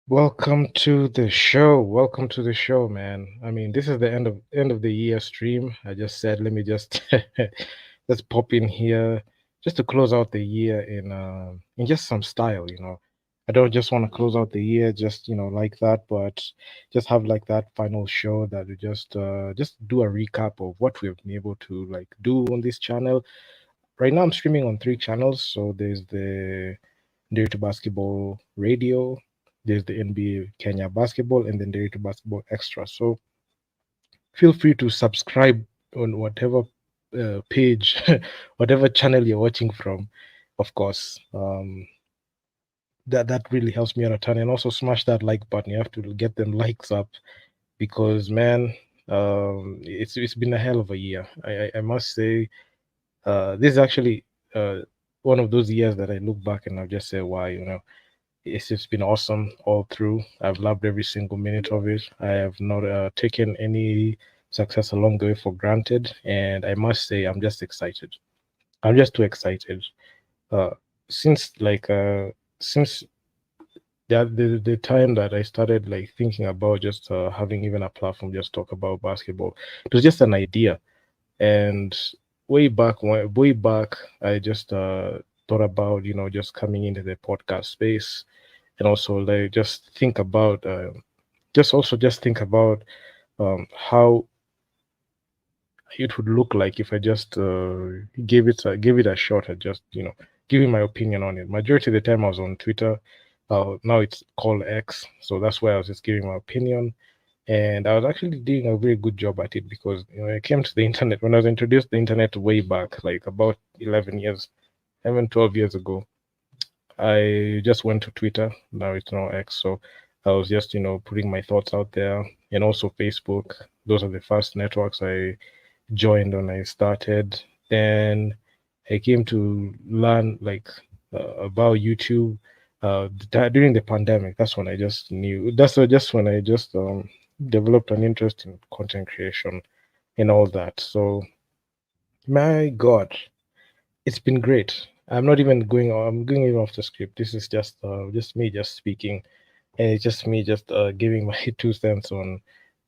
Welcome to the show. Welcome to the show, man. I mean, this is the end of the year stream. I just said, let me just let's pop in here just to close out the year in just some style, you know. I don't just want to close out the year just, like that, but just have like that final show that we just do a recap of what we've been able to like do on this channel. Right now I'm streaming on three channels. So there's the Nderitu Basketball Radio, there's the NBA Kenya Basketball, and then Nderitu Basketball Extra. So feel free to subscribe on whatever page, whatever channel you're watching from. Of course, that really helps me out a ton. And also smash that like button. You have to get them likes up because man, it's been a hell of a year. I must say, this is actually one of those years that I look back and I'll just say, wow, it's just been awesome all through. I've loved every single minute of it. I have not taken any success along the way for granted, and I must say I'm just excited. I'm just too excited. Uh, since like since the time that I started like thinking about just having even a platform just talk about basketball, it was just an idea. And way back, I just thought about just coming into the podcast space, and also like just think about how it would look like if I just gave it a shot at just giving my opinion on it. Majority of the time I was on Twitter. Now it's called X, so that's why I was just giving my opinion, and I was actually doing a very good job at it because I came to the internet when I was introduced to the internet way back, like about 11 years, even 12 years ago. I just went to Twitter. Now it's now X. So I was just, putting my thoughts out there, and also Facebook. Those are the first networks I joined when I started. Then I came to learn like about YouTube during the pandemic. That's when I just knew. Just when I just developed an interest in content creation and all that. So my God, it's been great. I'm not even going. I'm going even off the script. This is just me just speaking, and it's just me just giving my 2 cents on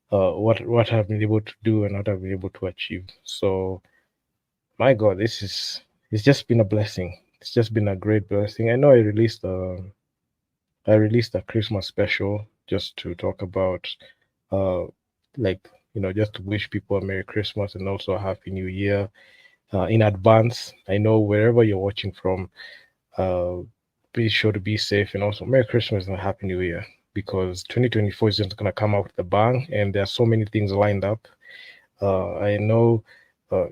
what I've been able to do and what I've been able to achieve. So my God, it's just been a blessing. It's just been a great blessing. I know I released a Christmas special just to talk about uh like just to wish people a Merry Christmas and also a Happy New Year in advance. I know wherever you're watching from, uh, be sure to be safe and also Merry Christmas and a Happy New Year because 2024 is just gonna come out with a bang, and there are so many things lined up. I know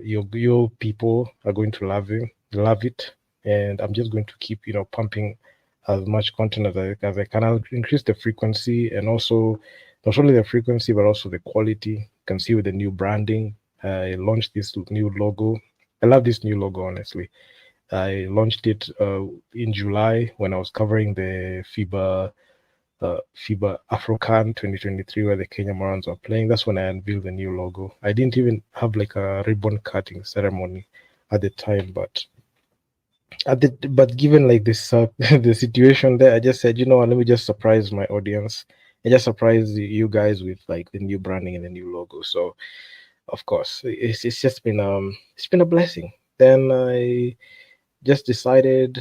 your people are going to love it, and I'm just going to keep pumping as much content as I can. I'll increase the frequency and also not only the frequency but also the quality. You can see with the new branding. I launched this new logo. I love this new logo, honestly. I launched it in July when I was covering the FIBA AfroCan 2023 where the Kenya Morans were playing. That's when I unveiled the new logo. I didn't even have like a ribbon cutting ceremony at the time, but given like this the situation there, I just said, what, let me just surprise my audience and just surprise you guys with like the new branding and the new logo. So of course, it's just been it's been a blessing. Then I just decided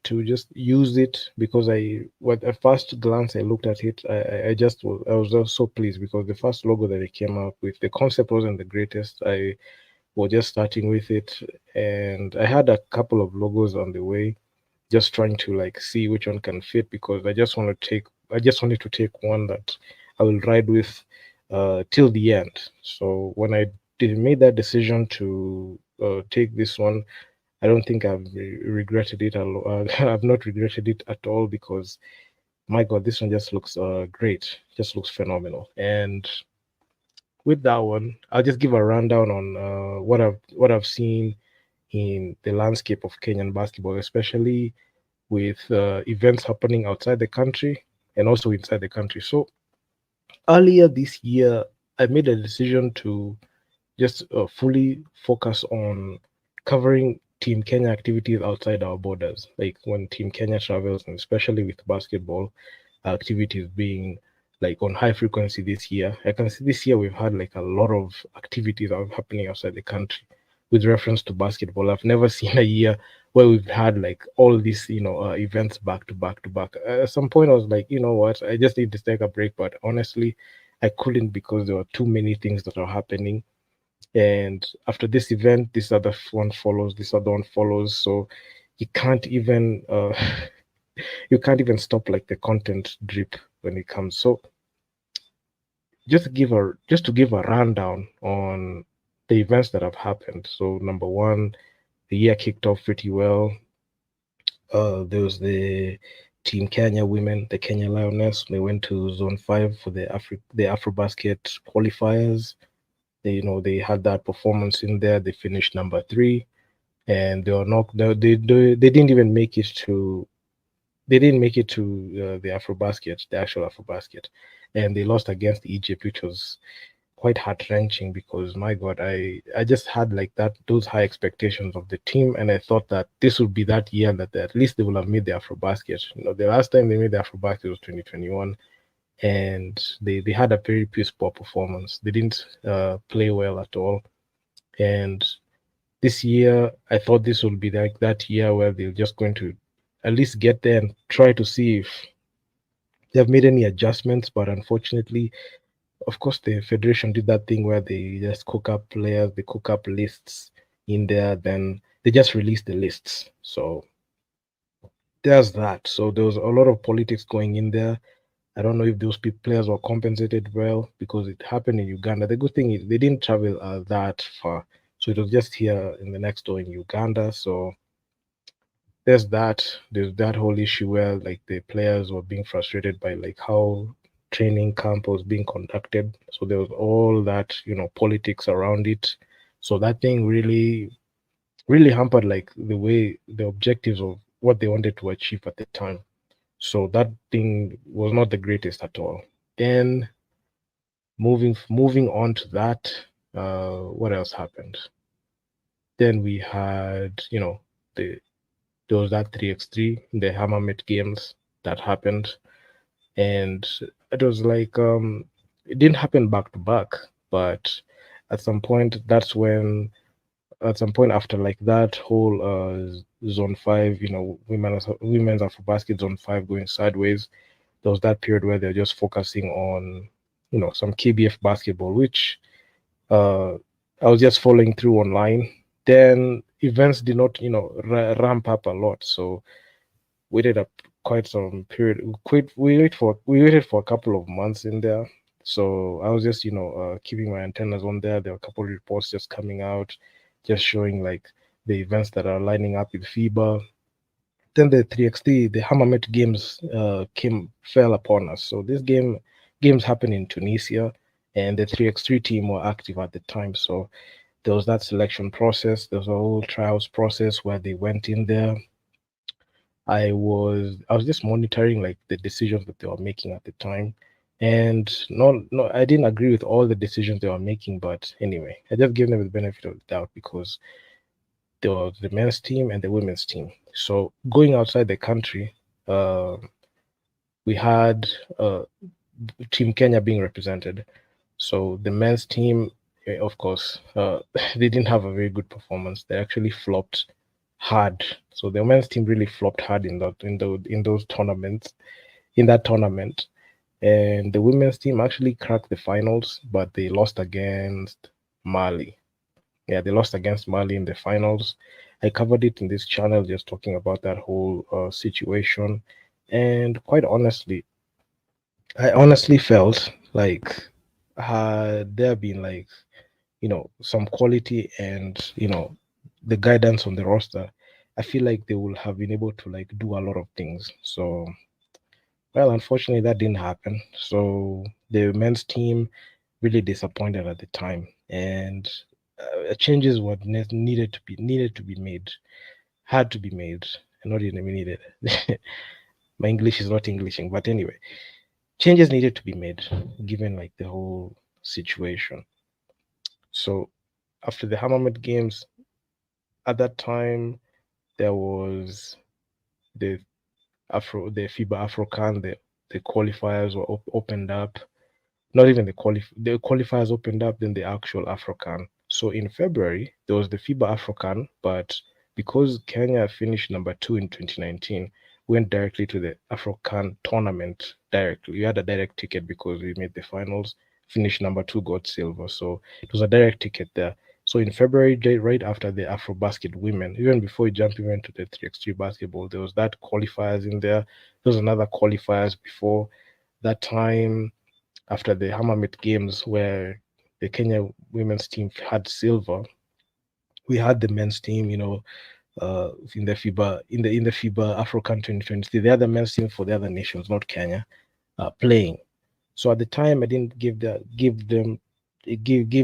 to just use it because at first glance I looked at it, I was just so pleased because the first logo that I came up with, the concept wasn't the greatest. I was just starting with it, and I had a couple of logos on the way, just trying to like see which one can fit because I just wanted to take one that I will ride with till the end. So when I did made that decision to take this one, I don't think regretted it. I've not regretted it at all because my God, this one just looks great. Just looks phenomenal. And with that one, I'll just give a rundown on what I've seen in the landscape of Kenyan basketball, especially with events happening outside the country and also inside the country. So earlier this year, I made a decision to just fully focus on covering Team Kenya activities outside our borders, like when Team Kenya travels, and especially with basketball activities being like on high frequency this year. I can see this year we've had like a lot of activities that are happening outside the country with reference to basketball. I've never seen a year where we've had like all these, events back to back to back. At some point, I was like, you know what, I just need to take a break. But honestly, I couldn't because there were too many things that are happening. And after this event, this other one follows, this other one follows. So you can't even you can't even stop like the content drip when it comes. So just to give a rundown on the events that have happened. So number one, the year kicked off pretty well. There was the Team Kenya women, the Kenya Lioness. They went to Zone 5 for the AfroBasket qualifiers. They had that performance in there. They finished number 3, and they were not. They didn't even make it to. They didn't make it to the AfroBasket, the actual AfroBasket, and they lost against Egypt, which was quite heart wrenching because my God, I just had like those high expectations of the team, and I thought that this would be that year that at least they will have made the AfroBasket. The last time they made the AfroBasket was 2021, and they had a very piss poor performance. They didn't play well at all, and this year I thought this would be like that year where they're just going to at least get there and try to see if they have made any adjustments. But unfortunately, of course, the federation did that thing where they just cook up players, they cook up lists in there, then they just release the lists. So there's that. So there was a lot of politics going in there. I don't know if those players were compensated well because it happened in Uganda. The good thing is they didn't travel that far, so it was just here in the next door in Uganda. So there's that whole issue where like the players were being frustrated by like how training camp was being conducted. So there was all that politics around it. So that thing really hampered like the objectives of what they wanted to achieve at the time. So that thing was not the greatest at all. Then moving on to that, what else happened? Then we had the there was that 3x3, the Hammermet games that happened, and it was like it didn't happen back to back, but at some point at some point after like that whole Zone 5, women's Afrobasket Zone 5 going sideways, there was that period where they're just focusing on some KBF basketball, which uh, I was just following through online. Then events did not ramp up a lot, so waited up quite some period. We waited for a couple of months in there. So I was just keeping my antennas on there. There were a couple of reports just coming out, just showing like the events that are lining up with FIBA. Then the 3x3, the Hammermet games fell upon us. So this games happened in Tunisia, and the 3x3 team were active at the time. So there was that selection process. There was a whole trials process where they went in there. I was just monitoring like the decisions that they were making at the time. And no, I didn't agree with all the decisions they were making, but anyway, I just gave them the benefit of the doubt because there was the men's team and the women's team. So going outside the country, uh, we had Team Kenya being represented. So the men's team, of course, they didn't have a very good performance. They actually flopped hard. So the men's team really flopped hard in those tournaments, in that tournament. And the women's team actually cracked the finals, but they lost against Mali. Yeah, they lost against Mali in the finals. I covered it in this channel, just talking about that whole situation. And quite honestly, I honestly felt like had there been like some quality and the guidance on the roster, I feel like they will have been able to like do a lot of things. So well, unfortunately, that didn't happen. So the men's team really disappointed at the time, and changes were needed to be made, had to be made. not even needed. My English is not Englishing, but anyway, changes needed to be made given like the whole situation. So after the Hammermet games, at that time there was the the FIBA Afrocan, the qualifiers were opened up. Not even the qualifiers opened up, then the actual Afrocan. So in February there was the FIBA Afrocan, but because Kenya finished number two in 2019, went directly to the Afrocan tournament directly. We had a direct ticket because we made the finals, finished number two, got silver. So it was a direct ticket there. So in February, right after the AfroBasket women, even before we jump even to the 3x3 basketball, there was that qualifiers in there. There was another qualifiers before that time after the Hammermet games where the Kenya women's team had silver. We had the men's team, in the FIBA in the FIBA African 2023. They had the men's team for the other nations, not Kenya, playing. So at the time, I didn't give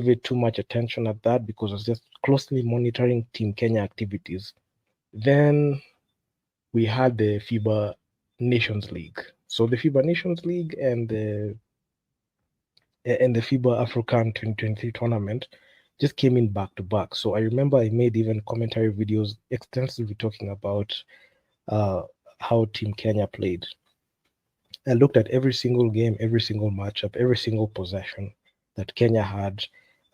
it too much attention at that because I was just closely monitoring Team Kenya activities. Then we had the FIBA Nations League. So the FIBA Nations League and the FIBA African 2023 tournament just came in back to back. So I remember I made even commentary videos extensively talking about uh, how Team Kenya played. I looked at every single game, every single matchup, every single possession that Kenya had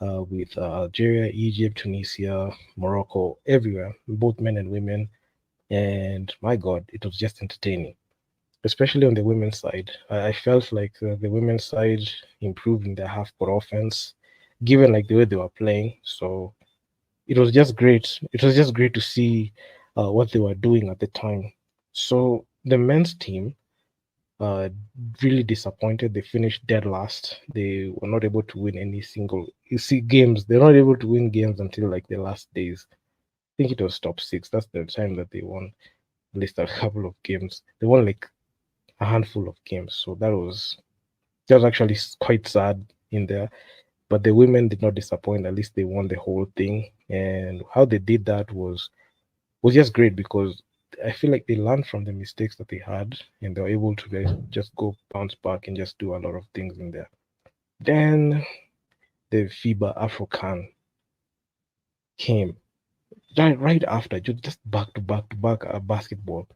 with Algeria, Egypt, Tunisia, Morocco, everywhere, both men and women. And my God, it was just entertaining, especially on the women's side. I felt like the women's side improved in their half court offense, given like the way they were playing. So it was just great. It was just great to see what they were doing at the time. So the men's team uh, really disappointed. They finished dead last. They were not able to win any single. You see, games. They're not able to win games until like the last days. I think it was top six. That's the time that they won at least a couple of games. They won like a handful of games. So that was actually quite sad in there. But the women did not disappoint. At least they won the whole thing. And how they did that was just great because I feel like they learned from the mistakes that they had and they were able to just go bounce back and just do a lot of things in there. Then the FIBA Afrocan came right after, just back to back basketball.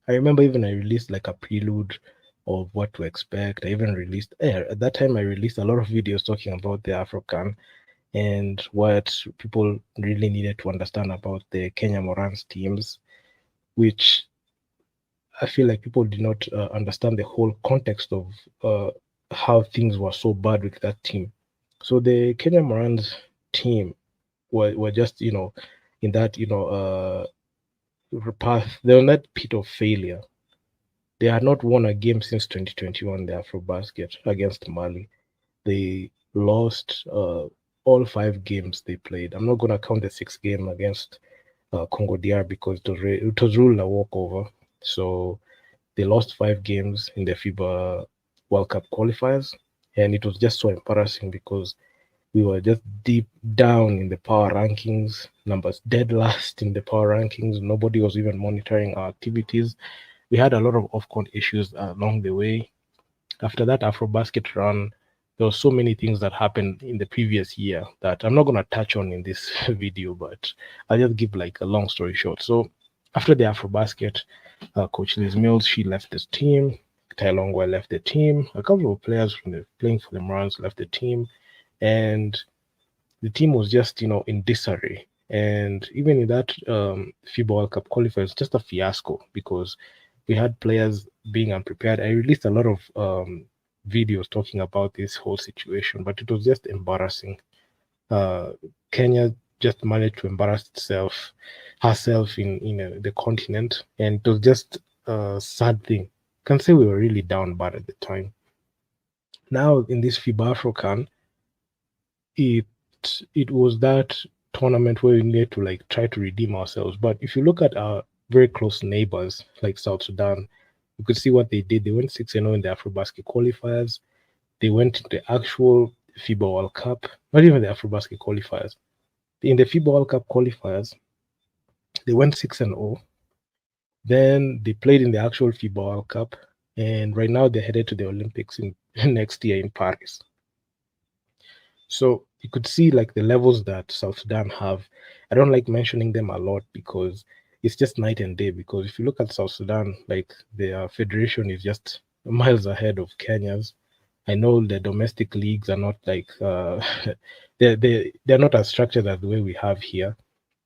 I remember even I released like a prelude of what to expect. I even released at that time I released a lot of videos talking about the Afrocan and what people really needed to understand about the Kenya Morans teams, which I feel like people did not understand the whole context of how things were so bad with that team. So the Kenya Morans team were just, in that, path, they were in that pit of failure. They had not won a game since 2021, the Afrobasket against Mali. They lost all five games they played. I'm not going to count the sixth game against Congo DR because it was ruled a walkover. So they lost five games in the FIBA World Cup qualifiers, and it was just so embarrassing because we were just deep down in the power rankings, numbers dead last in the power rankings. Nobody was even monitoring our activities. We had a lot of off-court issues along the way. After that AfroBasket run, there were so many things that happened in the previous year that I'm not going to touch on in this video, but I'll just give like a long story short. So after the AfroBasket, Coach Liz Mills, she left this team. Tai Longwa left the team. A couple of players from playing for the Morans left the team. And the team was just, in disarray. And even in that FIBA World Cup qualifiers, just a fiasco because we had players being unprepared. I released a lot of videos talking about this whole situation, but it was just embarrassing. Uh, Kenya just managed to embarrass herself in the continent, and it was just a sad thing. I can say we were really down bad at the time. Now in this FIBA Afrocan, it it was that tournament where we needed to like try to redeem ourselves. But if you look at our very close neighbors like South Sudan, you could see what they did. They went 6-0 in the AfroBasket qualifiers. They went to the actual FIBA World Cup, not even the AfroBasket qualifiers. In the FIBA World Cup qualifiers, they went 6-0. Then they played in the actual FIBA World Cup, and right now they're headed to the Olympics in next year in Paris. So you could see like the levels that South Sudan have. I don't like mentioning them a lot because it's just night and day. Because if you look at South Sudan, like their federation is just miles ahead of Kenya's. I know the domestic leagues are not like they're not as structured as the way we have here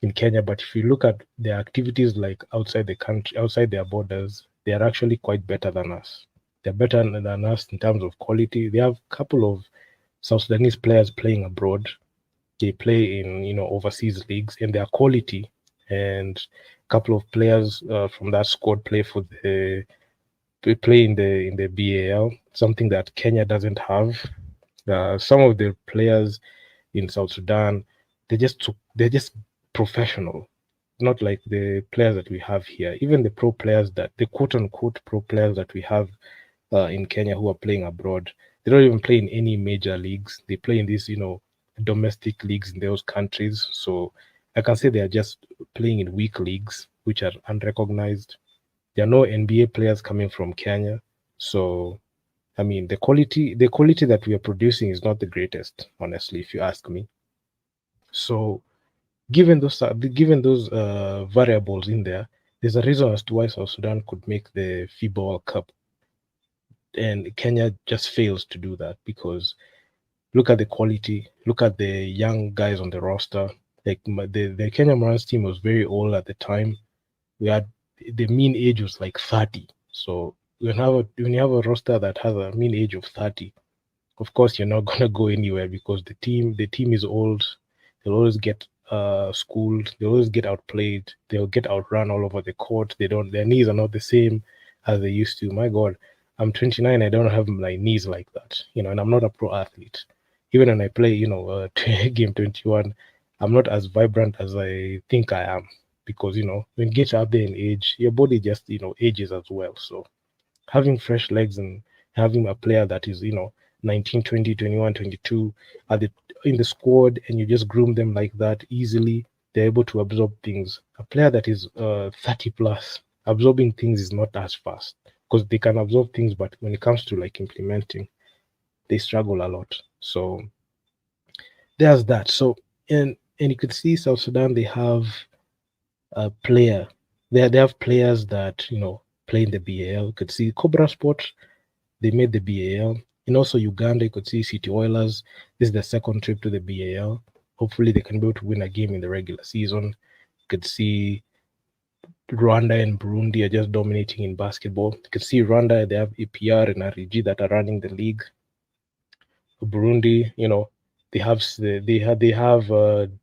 in Kenya. But if you look at their activities like outside the country, outside their borders, they are actually quite better than us. They're better than us in terms of quality. They have a couple of South Sudanese players playing abroad. They play in overseas leagues, and their quality. And a couple of players from that squad play in the BAL, something that Kenya doesn't have. Some of the players in South Sudan, they're just professional, not like the players that we have here. Even the quote unquote pro players that we have in Kenya who are playing abroad, they don't even play in any major leagues. They play in these, domestic leagues in those countries. So I can say they are just playing in weak leagues, which are unrecognized. There are no NBA players coming from Kenya. So I mean, the quality that we are producing is not the greatest, honestly, if you ask me. So given those variables in there, there's a reason as to why South Sudan could make the FIBA World Cup, and Kenya just fails to do that because look at the quality, look at the young guys on the roster. Like the Kenya Morans team was very old at the time. We had the mean age was like 30. So when you have a roster that has a mean age of 30, of course you're not gonna go anywhere because the team is old. They'll always get schooled. They always get outplayed. They'll get outrun all over the court. Their knees are not the same as they used to. My God, I'm 29. I don't have my knees like that, and I'm not a pro athlete. Even when I play, game 21, I'm not as vibrant as I think I am because when you get up there in age, your body just ages as well. So having fresh legs and having a player that is 19, 20, 21, 22 at the in the squad, and you just groom them like that easily, they're able to absorb things. A player that is 30 plus, absorbing things is not as fast because they can absorb things, but when it comes to like implementing, they struggle a lot. So there's that. So and you could see South Sudan, they have a player. They have players that play in the BAL. You could see Cobra Sport, they made the BAL. And also Uganda, you could see City Oilers. This is the second trip to the BAL. Hopefully they can be able to win a game in the regular season. You could see Rwanda and Burundi are just dominating in basketball. You could see Rwanda, they have APR and REG that are running the league. Burundi, they have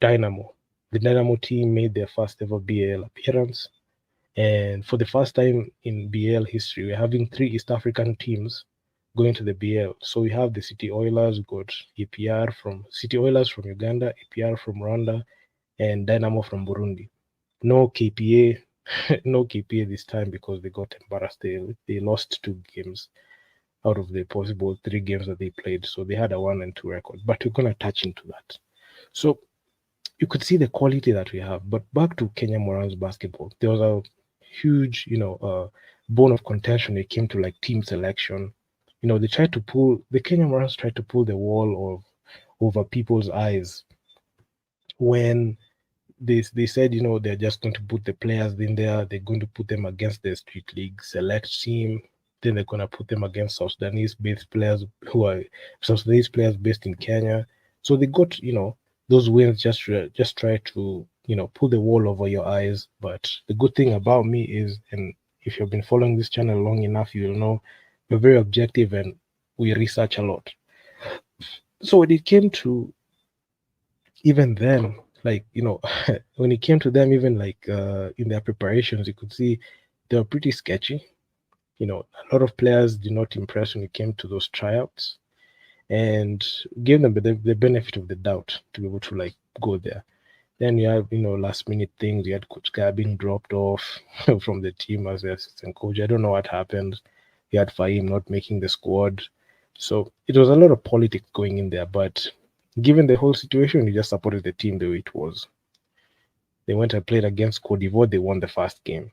Dynamo. The Dynamo team made their first ever BAL appearance. And for the first time in BL history, we're having three East African teams going to the BL. So we have the City Oilers, we got APR from City Oilers from Uganda, APR from Rwanda, and Dynamo from Burundi. No KPA, no KPA this time because they got embarrassed. They lost 2 games out of the possible 3 games that they played. So they had a 1-2 record. But we're gonna touch into that. So you could see the quality that we have. But back to Kenya Morans basketball, there was a huge, bone of contention when it came to like team selection. The Kenya Morans tried to pull the wool of over people's eyes when they said, they're just going to put the players in there, they're going to put them against the street league select team, then they're going to put them against South Sudanese players based in Kenya. So they got, those wins just try to, pull the wall over your eyes. But the good thing about me is, and if you've been following this channel long enough, you'll know we're very objective and we research a lot. So when it came to even them, like when it came to them, even like in their preparations, you could see they were pretty sketchy. A lot of players did not impress when it came to those tryouts, and gave them the benefit of the doubt to be able to like go there. Then you have last minute things. You had Coach Kaya being dropped off from the team as the assistant coach. I don't know what happened. You had Fahim not making the squad. So it was a lot of politics going in there, but given the whole situation, we just supported the team the way it was. They went and played against Cote d'Ivoire. They won the first game.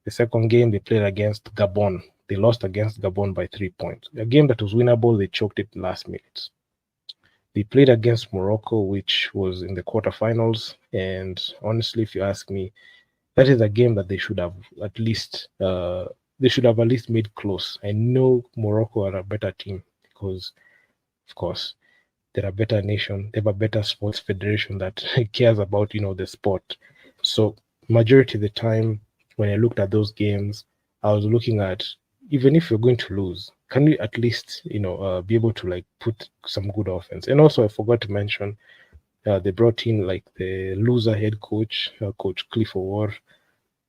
The second game they played against Gabon. They lost against Gabon by 3 points. A game that was winnable, they choked it last minute. They played against Morocco, which was in the quarterfinals. And honestly, if you ask me, that is a game that they should have at least made close. I know Morocco are a better team because, of course, they're a better nation. They have a better sports federation that cares about the sport. So majority of the time, when I looked at those games, I was looking at, even if you're going to lose, can you at least be able to like put some good offense? And also, I forgot to mention, they brought in like the loser head coach, Coach Cliff O'War.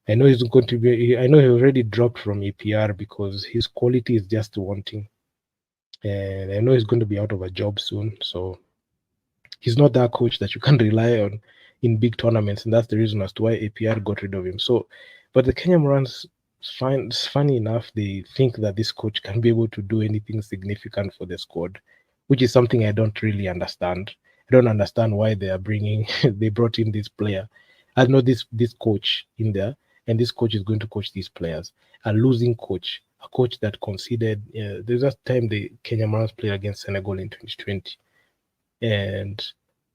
I know he's going to be. I know he already dropped from APR because his quality is just wanting, and I know he's going to be out of a job soon. So he's not that coach that you can rely on in big tournaments, and that's the reason as to why APR got rid of him. So, but the Kenya Morans, funny enough, they think that this coach can be able to do anything significant for the squad, which is something I don't really understand. I don't understand why they are bringing they brought in this player. I know this coach in there, and this coach is going to coach these players. A losing coach, a coach that conceded. There's a time the Kenya Morans played against Senegal in 2020, and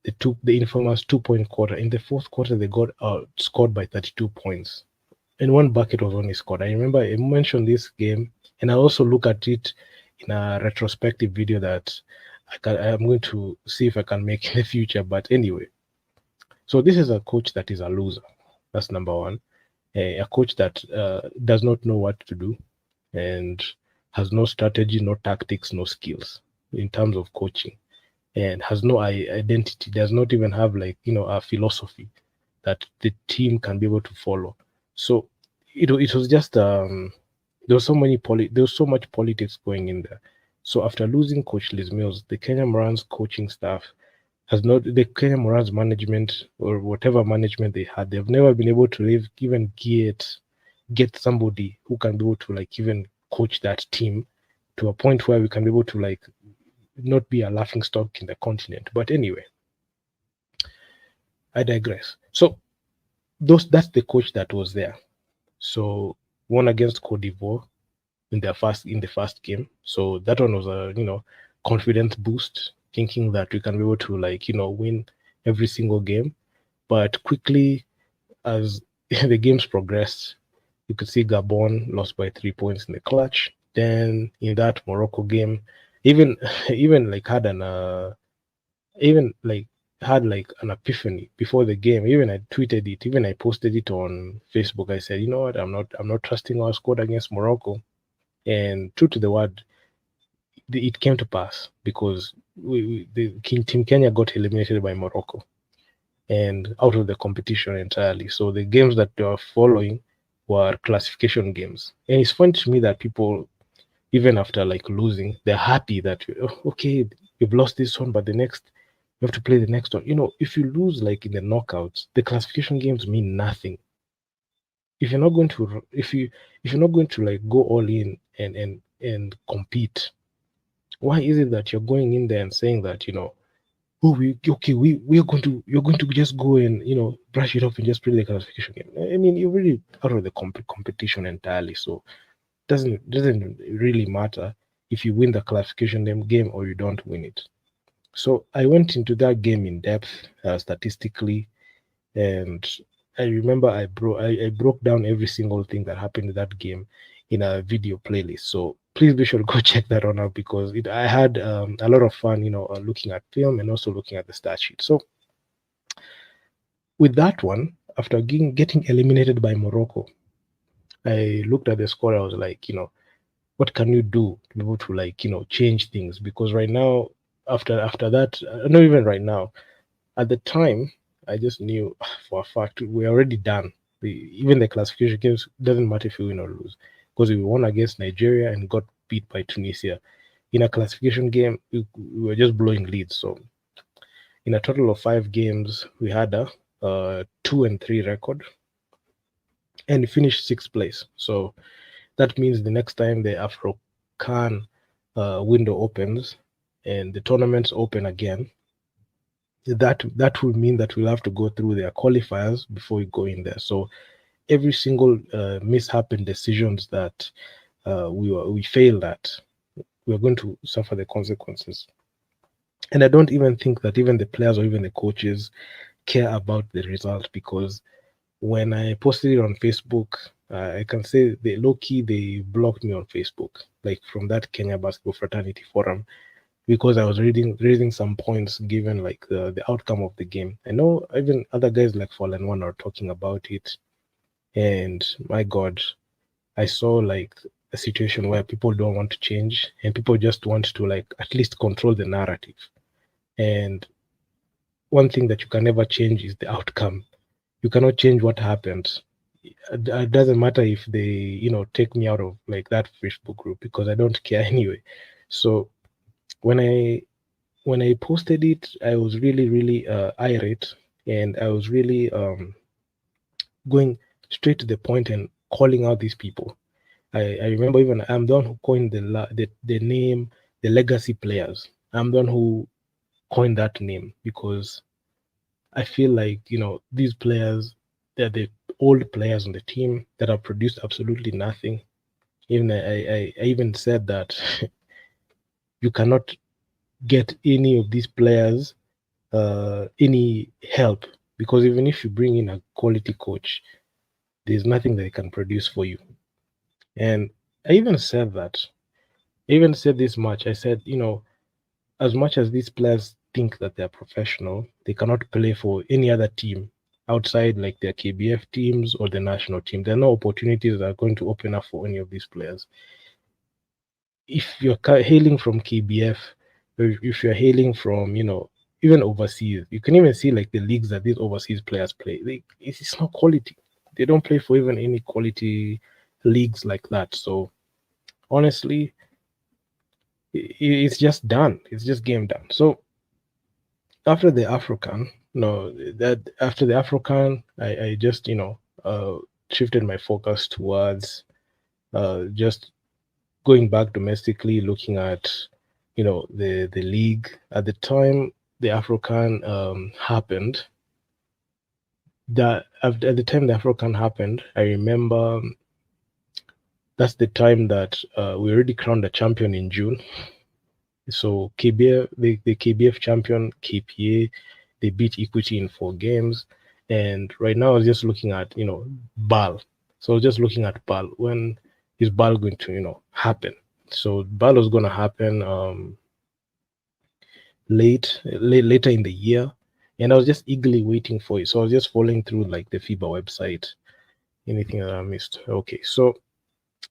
they took the infamous 2 point quarter. In the fourth quarter, they got scored by 32 points, and one bucket was only scored. I remember I mentioned this game, and I also look at it in a retrospective video that I'm going to see if I can make in the future. But anyway, so this is a coach that is a loser. That's number one. A coach that does not know what to do and has no strategy, no tactics, no skills in terms of coaching, and has no identity, does not even have a philosophy that the team can be able to follow. So it was just there was so much politics going in there. So after losing Coach Liz Mills, the Kenya Morans coaching staff has not the Kenya Morans management or whatever management they had, they've never been able to even get somebody who can be able to even coach that team to a point where we can be able to not be a laughing stock in the continent. But anyway, I digress. So that's the coach that was there. So won against Cote d'Ivoire in the first game. So that one was a confidence boost, thinking that we can be able to win every single game. But quickly, as the games progressed, you could see Gabon lost by 3 points in the clutch. Then in that Morocco game, even even like had an even like had an epiphany before the game. Even I tweeted it, even I posted it on Facebook. I said, you know what, I'm not trusting our squad against Morocco. And true to the word, it came to pass because Team Kenya got eliminated by Morocco and out of the competition entirely. So the games that they were following were classification games. And it's funny to me that people, even after losing, they're happy that okay, you've lost this one, but the next you have to play the next one. If you lose in the knockouts, the classification games mean nothing. If you're not going to if you're not going to go all in and compete, why is it that you're going in there and saying that oh you're going to just go and brush it off and just play the classification game? I mean, you're really out of the competition entirely. So doesn't really matter if you win the classification game or you don't win it. So I went into that game in depth, statistically, and I remember I broke down every single thing that happened in that game in a video playlist. So please be sure to go check that one out because I had a lot of fun, looking at film and also looking at the stat sheet. So with that one, after getting eliminated by Morocco, I looked at the score. I was like, what can you do to be able to change things? Because right now, after that, not even right now, at the time, I just knew for a fact we're already done. Even the classification games doesn't matter if we win or lose, because we won against Nigeria and got beat by Tunisia. In a classification game, we were just blowing leads. So in a total of 5 games, we had a 2-3 record and finished 6th place. So that means the next time the AfroCan window opens and the tournaments open again, that will mean that we'll have to go through their qualifiers before we go in there. So every single mishap and decisions that we failed at, we're going to suffer the consequences. And I don't even think that even the players or even the coaches care about the result, because when I posted it on Facebook, I can say they low key they blocked me on Facebook, like from that Kenya Basketball Fraternity Forum, because I was raising some points given like the outcome of the game. I know even other guys like Fallen One are talking about it, and my God, I saw like a situation where people don't want to change and people just want to like at least control the narrative. And one thing that you can never change is the outcome. You cannot change what happened. It doesn't matter if they, take me out of like that Facebook group, because I don't care anyway. So when I posted it, I was really, really irate, and I was really going straight to the point and calling out these people. I remember even I'm the one who coined the name, the legacy players. I'm the one who coined that name, because I feel like, these players, they're the old players on the team that have produced absolutely nothing. Even I even said that you cannot get any of these players any help, because even if you bring in a quality coach, there's nothing they can produce for you. And I even said that. I even said this much. I said, as much as these players think that they're professional, they cannot play for any other team outside like their KBF teams or the national team. There are no opportunities that are going to open up for any of these players. If you're hailing from KBF, or if you're hailing from, even overseas, you can even see like the leagues that these overseas players play. It's not quality. They don't play for even any quality leagues like that. So honestly, it's just done. It's just game done. So after the African, no, that after the African, I just shifted my focus towards just going back domestically, looking at the league at the time the African happened. That at the time the African happened, I remember that's the time that we already crowned a champion in June. So KBF, the KBF champion KPA, they beat Equity in 4 games. And right now I was just looking at, BAL. So I was just looking at BAL. When is BAL going to, happen? So BAL was going to happen later in the year. And I was just eagerly waiting for it. So I was just following through like the FIBA website. Anything that I missed? Okay. So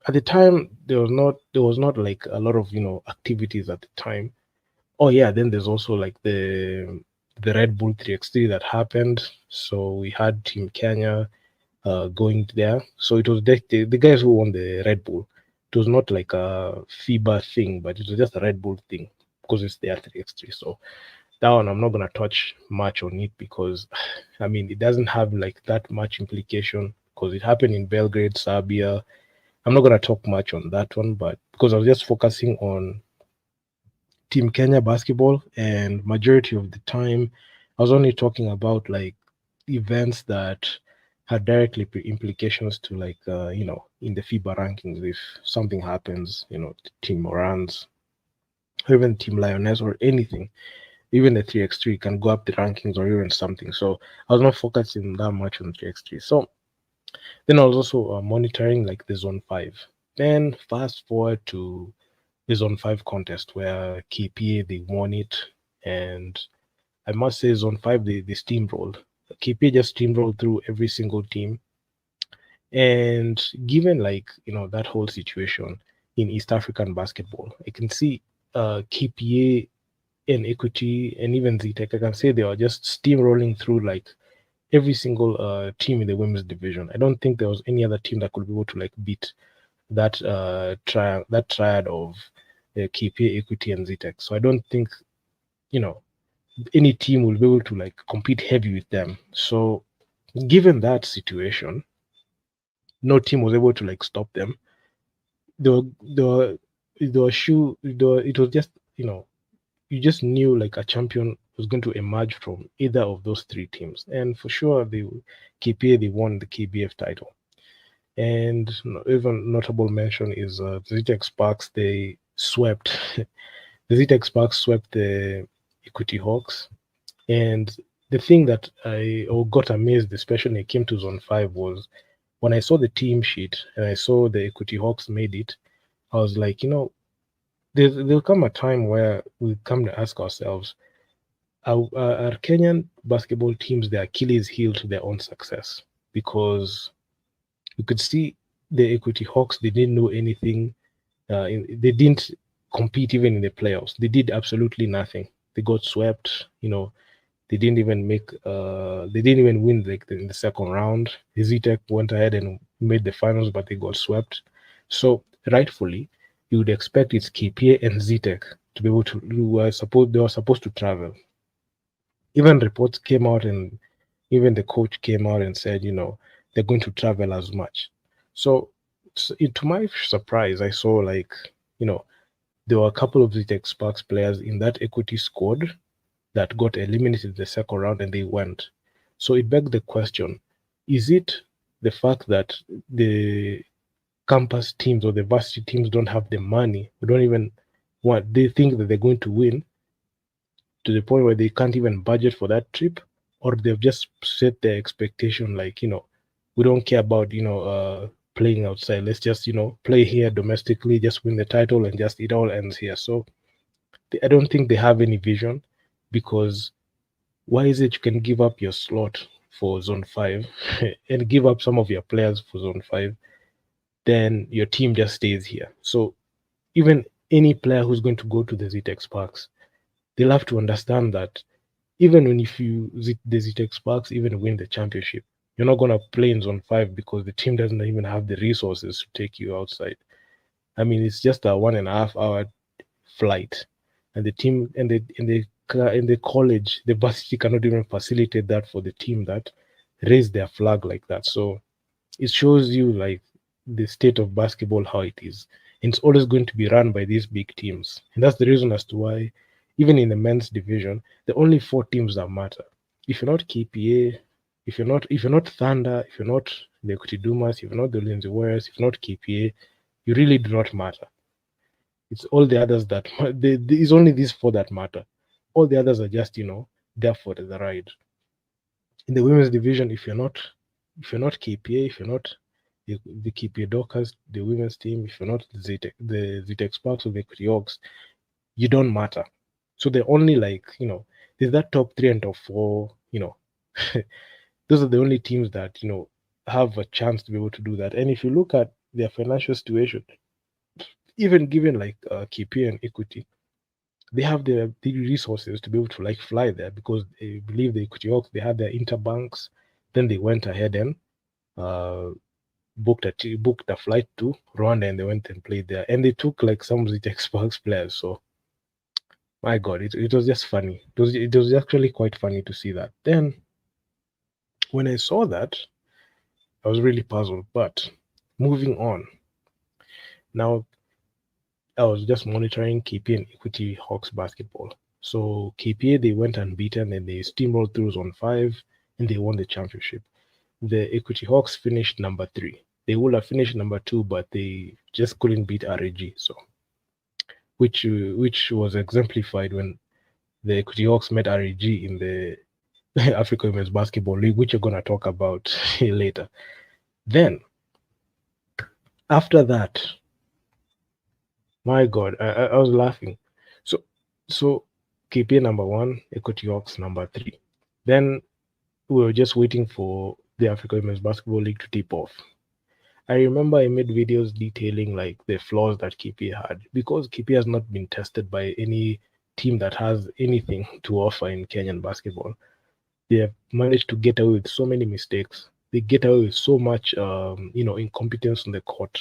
at the time there was not like a lot of, activities at the time. Oh yeah, then there's also like the Red Bull 3x3 that happened. So we had Team Kenya going there. So it was the guys who won the Red Bull. It was not like a FIBA thing, but it was just a Red Bull thing because it's their 3x3. So that one I'm not gonna touch much on it, because I mean it doesn't have like that much implication, because it happened in Belgrade, Serbia. I'm not gonna talk much on that one, but because I was just focusing on Team Kenya basketball, and majority of the time I was only talking about like events that had directly implications to like in the FIBA rankings. If something happens, Team Morans or even Team Lioness or anything, even the 3x3 can go up the rankings or even something. So I was not focusing that much on 3x3. So then I was also monitoring like the Zone 5. Then fast forward to the Zone 5 contest where KPA they won it, and I must say Zone 5 they steamrolled. KPA just steamrolled through every single team. And given like that whole situation in East African basketball, I can see KPA and Equity and even ZTech, I can say they are just steamrolling through like every single team in the women's division. I don't think there was any other team that could be able to like beat that triad of KPA, Equity, and ZTech. So I don't think any team will be able to like compete heavy with them. So given that situation, no team was able to like stop them. It was just you just knew like a champion was going to emerge from either of those 3 teams, and for sure the KPA they won the KBF title. And even notable mention is the ZTEC Sparks. They swept the ZTEC Sparks swept the Equity Hawks. And the thing that I got amazed, especially when it came to Zone 5, was when I saw the team sheet and I saw the Equity Hawks made it. I was like, there'll come a time where we come to ask ourselves, are Kenyan basketball teams the Achilles heel to their own success? Because you could see the Equity Hawks, they didn't know anything. They didn't compete even in the playoffs. They did absolutely nothing. They got swept. They didn't even they didn't even win in the second round. The ZTEC went ahead and made the finals, but they got swept. So rightfully, you would expect it's KPA and ZTEC to be able to. They were supposed to travel. Even reports came out, and even the coach came out and said, they're going to travel as much. So to my surprise, I saw there were a couple of ZTEC Sparks players in that equity squad that got eliminated in the second round and they went. So it begs the question, is it the fact that the campus teams or the varsity teams don't have the money, don't even they think that they're going to win to the point where they can't even budget for that trip? Or they've just set their expectation like, we don't care about, playing outside. Let's just, play here domestically, just win the title and just it all ends here. So I don't think they have any vision, because why is it you can give up your slot for Zone 5 and give up some of your players for Zone 5, then your team just stays here? So even any player who's going to go to the ZTEC Sparks, they'll have to understand that even if the ZTEC Sparks even win the championship, you're not going to play in Zone 5 because the team doesn't even have the resources to take you outside. I mean, it's just a 1.5 hour flight, and the team and the college, the varsity cannot even facilitate that for the team that raised their flag like that. So it shows you like the state of basketball, how it is. And it's always going to be run by these big teams. And that's the reason as to why, even in the men's division, the only 4 teams that matter. If you're not KPA, if you're not Thunder, if you're not the Equity Dumas, if you're not the Lindsay Warriors, if you're not KPA, you really do not matter. It's all the others that it's only these 4 that matter. All the others are just, there for the ride. In the women's division, if you're not KPA, if you're not the KPA Dockers, the women's team, if you're not the ZTEC Sparks or the Equity Hawks, you don't matter. So they're only there's that top 3 and top 4, those are the only teams that, have a chance to be able to do that. And if you look at their financial situation, even given KPA and Equity, they have the resources to be able to fly there, because they believe the Equity Hawks, they had their interbanks. Then they went ahead and booked a flight to Rwanda, and they went and played there. And they took some of the Xbox players. So my God, it was just funny. It was actually quite funny to see that. Then when I saw that, I was really puzzled. But moving on, now I was just monitoring KPA and Equity Hawks basketball. So KPA, they went unbeaten and they steamrolled through Zone 5 and they won the championship. The Equity Hawks finished number 3. They would have finished number 2, but they just couldn't beat RAG. So, which was exemplified when the Equity Hawks met RAG in the Africa Women's Basketball League, which you're gonna talk about later. Then, after that, my God, I was laughing. So KPA number 1, Equity Hawks number 3. Then we were just waiting for the Africa Women's Basketball League to tip off. I remember I made videos detailing the flaws that KPA had, because KPA has not been tested by any team that has anything to offer in Kenyan basketball. They have managed to get away with so many mistakes. They get away with so much, incompetence on the court.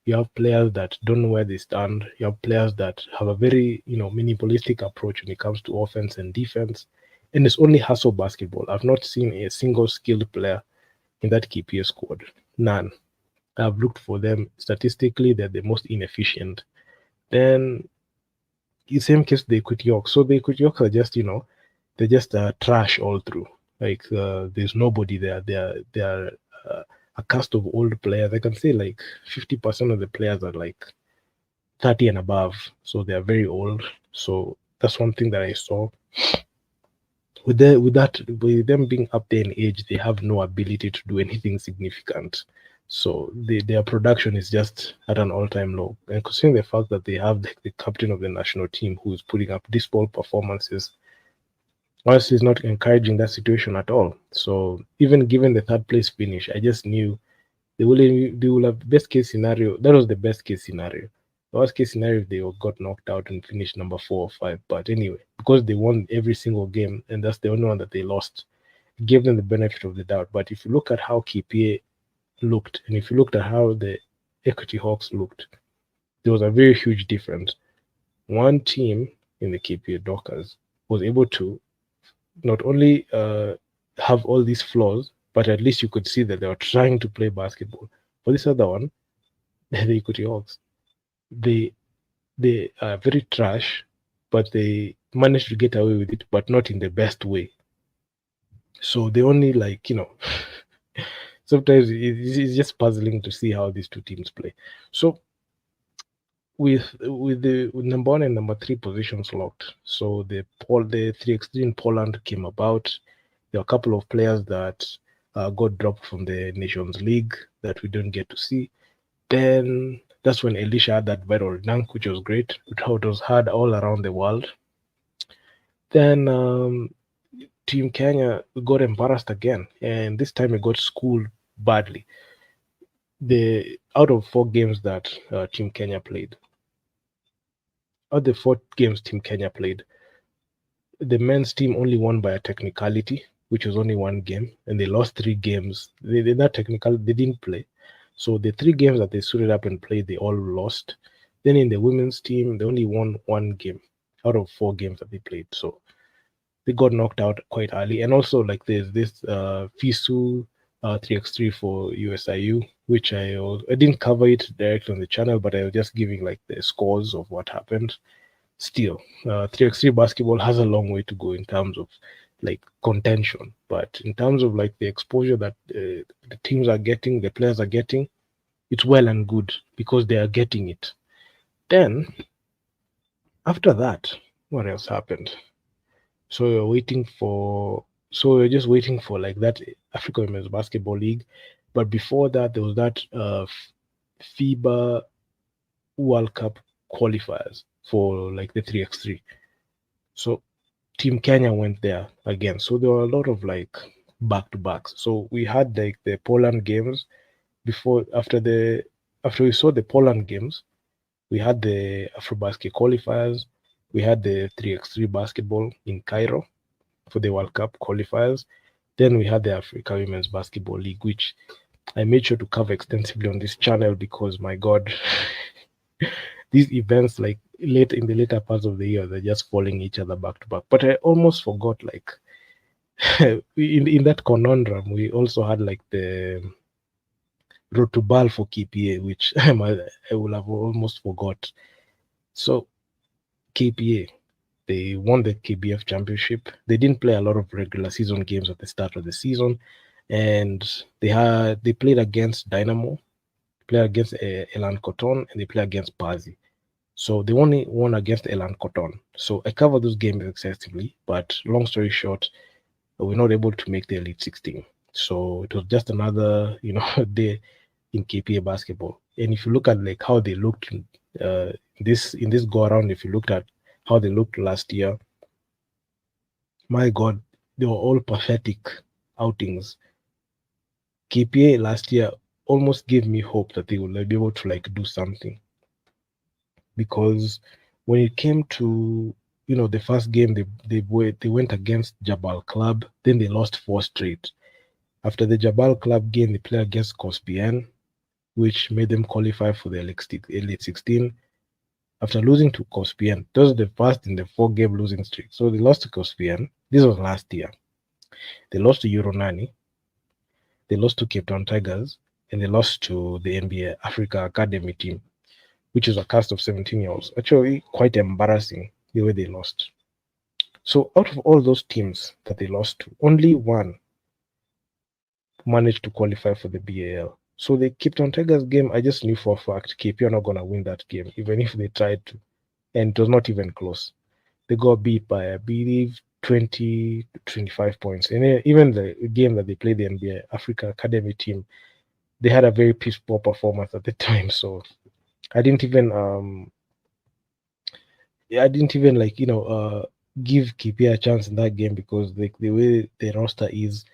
You have players that don't know where they stand. You have players that have a very, minimalistic approach when it comes to offense and defense. And it's only hustle basketball. I've not seen a single skilled player in that KPA squad. None. I've looked for them. Statistically, they're the most inefficient. Then, the same case with the Equity Hawks. So the Equity Hawks are just, they're just trash all through. There's nobody there. They're a cast of old players. I can say like 50% of the players are like 30 and above, so they are very old. So that's one thing that I saw. With them being up there in age, they have no ability to do anything significant. So their production is just at an all-time low. And considering the fact that they have the captain of the national team who is putting up dismal performances, honestly, is not encouraging that situation at all. So even given the third place finish, I just knew they will have best case scenario. That was the best case scenario. The worst case scenario if they got knocked out and finished number 4 or 5. But anyway, because they won every single game and that's the only one that they lost, it gave them the benefit of the doubt. But if you look at how KPA looked and if you looked at how the Equity Hawks looked, there was a very huge difference. One team in the KPA Dockers was able to not only have all these flaws, but at least you could see that they were trying to play basketball. For this other one, the Equity Hawks, they they are very trash, but they managed to get away with it, but not in the best way. So they only sometimes it's just puzzling to see how these two teams play. So with number 1 and number 3 positions locked, so the 3x3 in Poland came about. There are a couple of players that got dropped from the Nations League that we don't get to see. Then that's when Elisha had that viral dunk, which was great. It was heard all around the world. Then Team Kenya got embarrassed again, and this time it got schooled badly. Out of 4 games that Team Kenya played, out of the 4 games Team Kenya played, the men's team only won by a technicality, which was only 1 game, and they lost 3 games. They didn't play. So the 3 games that they suited up and played, they all lost. Then in the women's team, they only won 1 game out of 4 games that they played. So they got knocked out quite early. And also, like, there's this FISU 3x3 for USIU, which I didn't cover it directly on the channel, but I was just giving like the scores of what happened. Still, 3x3 basketball has a long way to go in terms of like contention, but in terms of like the exposure that the teams are getting, the players are getting, it's well and good because they are getting it. Then after that, what else happened? So we're just waiting for like that Africa Women's Basketball League. But before that, there was that FIBA World Cup qualifiers for like the 3x3. So Team Kenya went there again. So there were a lot of like back-to-backs. So we had like the Poland games after we saw the Poland games, we had the AfroBasket qualifiers, we had the 3x3 basketball in Cairo for the World Cup qualifiers. Then we had the Africa Women's Basketball League, which I made sure to cover extensively on this channel because my God, these events like in the later parts of the year, they're just falling each other back to back. But I almost forgot like in that conundrum, we also had like the Road to Ball for KPA, which I will have almost forgot. So KPA, they won the KBF championship. They didn't play a lot of regular season games at the start of the season, and they played against Dynamo, played against Elan Cotton, and they played against Pazi. So they only won against Elan Cotton. So I covered those games extensively, but long story short, we were not able to make the Elite 16. So it was just another, day in KPA basketball. And if you look at like how they looked in this go around, if you looked at how they looked last year, my God, they were all pathetic outings. KPA last year almost gave me hope that they will be able to like do something, because when it came to the first game, they went against Jabal Club, then they lost 4 straight. After the Jabal Club game, they played against Cospian, which made them qualify for the Elite 16. After losing to Cospian, that was the first in the 4-game losing streak. So they lost to Cospian. This was last year. They lost to Euronani. They lost to Cape Town Tigers, and they lost to the NBA Africa Academy team, which is a cast of 17-year-olds. Actually, quite embarrassing the way they lost. So out of all those teams that they lost to, only one managed to qualify for the BAL. So the Cape Town Tigers game, I just knew for a fact KP are not gonna win that game, even if they tried to, and it was not even close. They got beat by, I believe, 20 to 25 points. And even the game that they played the NBA Africa Academy team, they had a very piss poor performance at the time. So I didn't even I didn't even give KP a chance in that game because the way the roster is,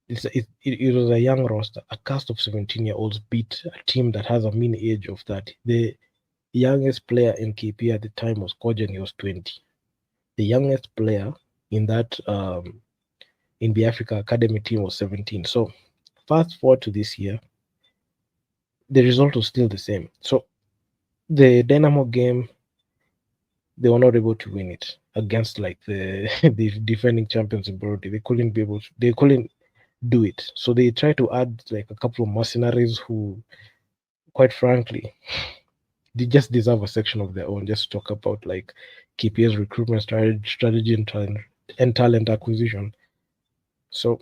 it was a young roster. A cast of 17-year-olds beat a team that has a mean age of 30. The youngest player in KP at the time was Kojan, he was 20. The youngest player in that in the Africa Academy team was 17. So fast forward to this year, the result was still the same. So the Dynamo game, they were not able to win it against like the the defending champions in Burundi. They couldn't do it. So they tried to add like a couple of mercenaries who, quite frankly, they just deserve a section of their own. Just to talk about like KPA's recruitment strategy and talent acquisition. So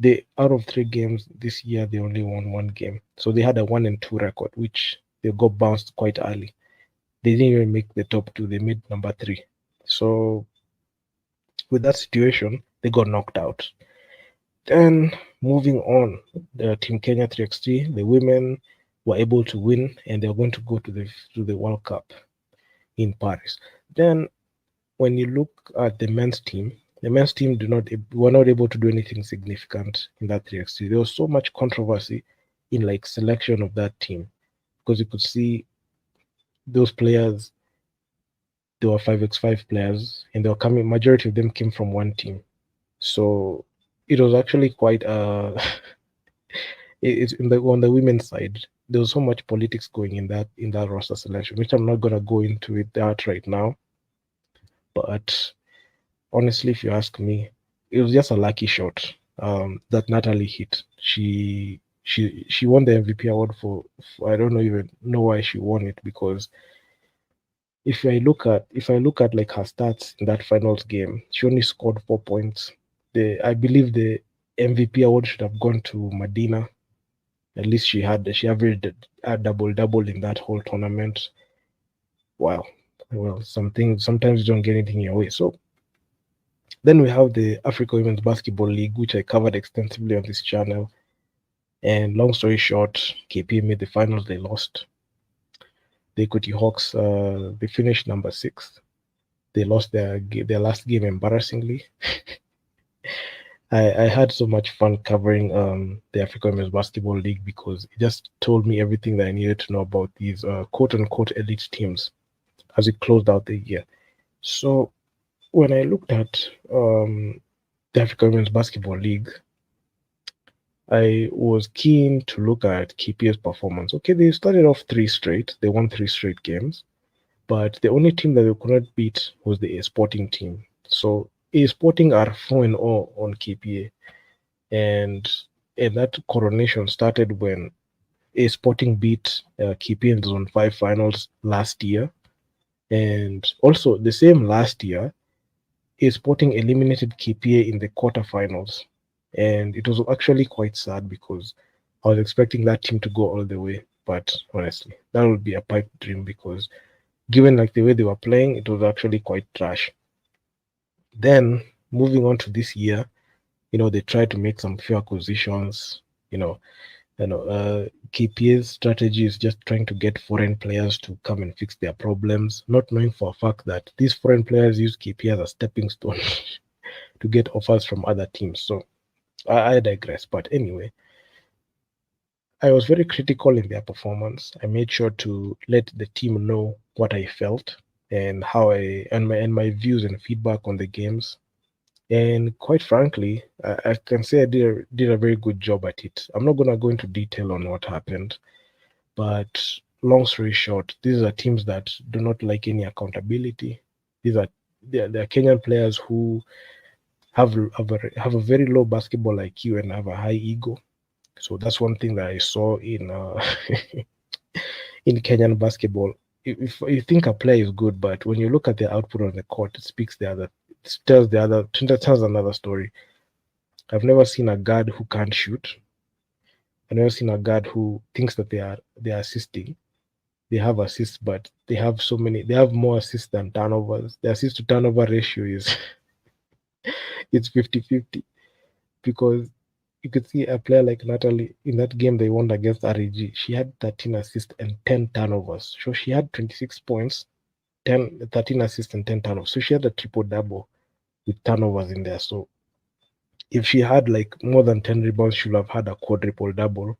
they, out of 3 games this year, they only won 1 game. So they had a 1-2 record, which they got bounced quite early. They didn't even make the top 2. They made number 3. So with that situation, they got knocked out. Then moving on, the Team Kenya 3x3, the women were able to win, and they're going to go to the World Cup in Paris. Then when you look at the men's team were not able to do anything significant in that 3x3. There was so much controversy in like selection of that team because you could see those players. There were 5x5 players, and they were coming. Majority of them came from one team, so it was actually quite it's on the women's side. There was so much politics going in that roster selection, which I'm not gonna go into it that right now. But honestly, if you ask me, it was just a lucky shot that Natalie hit. She won the MVP award for I don't know even know why she won it, because if I look at like her stats in that finals game, she only scored 4 points. I believe the MVP award should have gone to Medina. At least she averaged a double in that whole tournament. Wow. Well, sometimes you don't get anything your way. So then we have the Africa Women's Basketball League, which I covered extensively on this channel. And long story short, KP made the finals. They lost. The Equity Hawks, they finished number 6. They lost their last game embarrassingly. I had so much fun covering the Africa Women's Basketball League because it just told me everything that I needed to know about these quote unquote elite teams as it closed out the year. So when I looked at the Africa Women's Basketball League, I was keen to look at KPA's performance. Okay, they started off 3 straight. They won 3 straight games, but the only team that they could not beat was the A Sporting team. So A Sporting are 4-0 on KPA, and that coronation started when A Sporting beat KPA in the Zone 5 finals last year, and also the same last year, A Sporting eliminated KPA in the quarterfinals. And it was actually quite sad because I was expecting that team to go all the way. But honestly, that would be a pipe dream because given like the way they were playing, it was actually quite trash. Then moving on to this year, they tried to make some few acquisitions. KPA's strategy is just trying to get foreign players to come and fix their problems, not knowing for a fact that these foreign players use KPA as a stepping stone to get offers from other teams. So I digress. But anyway, I was very critical in their performance. I made sure to let the team know what I felt and how my views and feedback on the games. And quite frankly, I can say I did a very good job at it. I'm not gonna go into detail on what happened, but long story short, these are teams that do not like any accountability. They're Kenyan players who have a very low basketball IQ and have a high ego. So that's one thing that I saw in in Kenyan basketball. If you think a player is good, but when you look at their output on the court, it tells another story. I've never seen a guard who can't shoot. I've never seen a guard who thinks that they are assisting. They have assists, but they have so many. They have more assists than turnovers. The assist to turnover ratio is it's 50-50 because you could see a player like Natalie in that game they won against REG. She had 13 assists and 10 turnovers. So she had 26 points, 13 assists and 10 turnovers. So she had a triple double with turnovers in there. So if she had like more than 10 rebounds, she would have had a quadruple double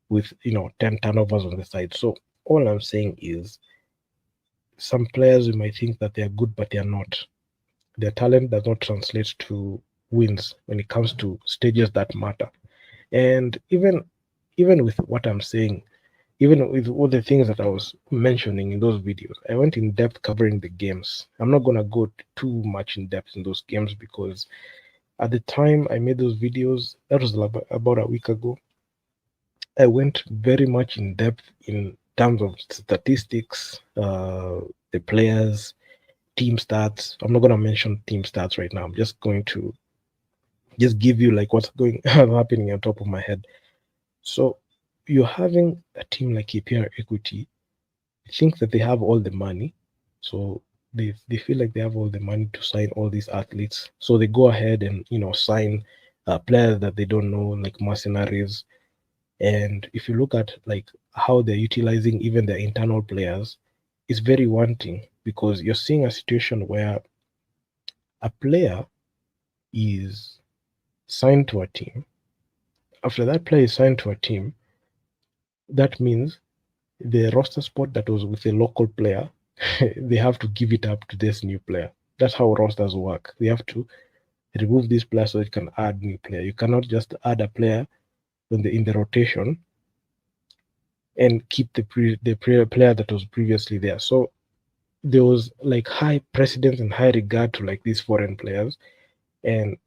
with 10 turnovers on the side. So all I'm saying is some players you might think that they are good, but they are not. Their talent does not translate to wins when it comes to stages that matter. And even with what I'm saying, even with all the things that I was mentioning in those videos, I went in depth covering the games. I'm not gonna go too much in depth in those games because at the time I made those videos, that was about a week ago. I went very much in depth in terms of statistics, the players, team stats. I'm not gonna mention team stats right now. I'm just going to just give you like what's going happening on top of my head. So you're having a team like KPR Equity think that they have all the money. So they feel like they have all the money to sign all these athletes. So they go ahead and sign players that they don't know, like mercenaries. And if you look at like how they're utilizing even their internal players, it's very wanting because you're seeing a situation where a player is signed to a team. After that player is signed to a team, that means the roster spot that was with a local player, they have to give it up to this new player. That's how rosters work. They have to remove this player so it can add new player. You cannot just add a player in the rotation and keep the player that was previously there. So there was like high precedence and high regard to like these foreign players. And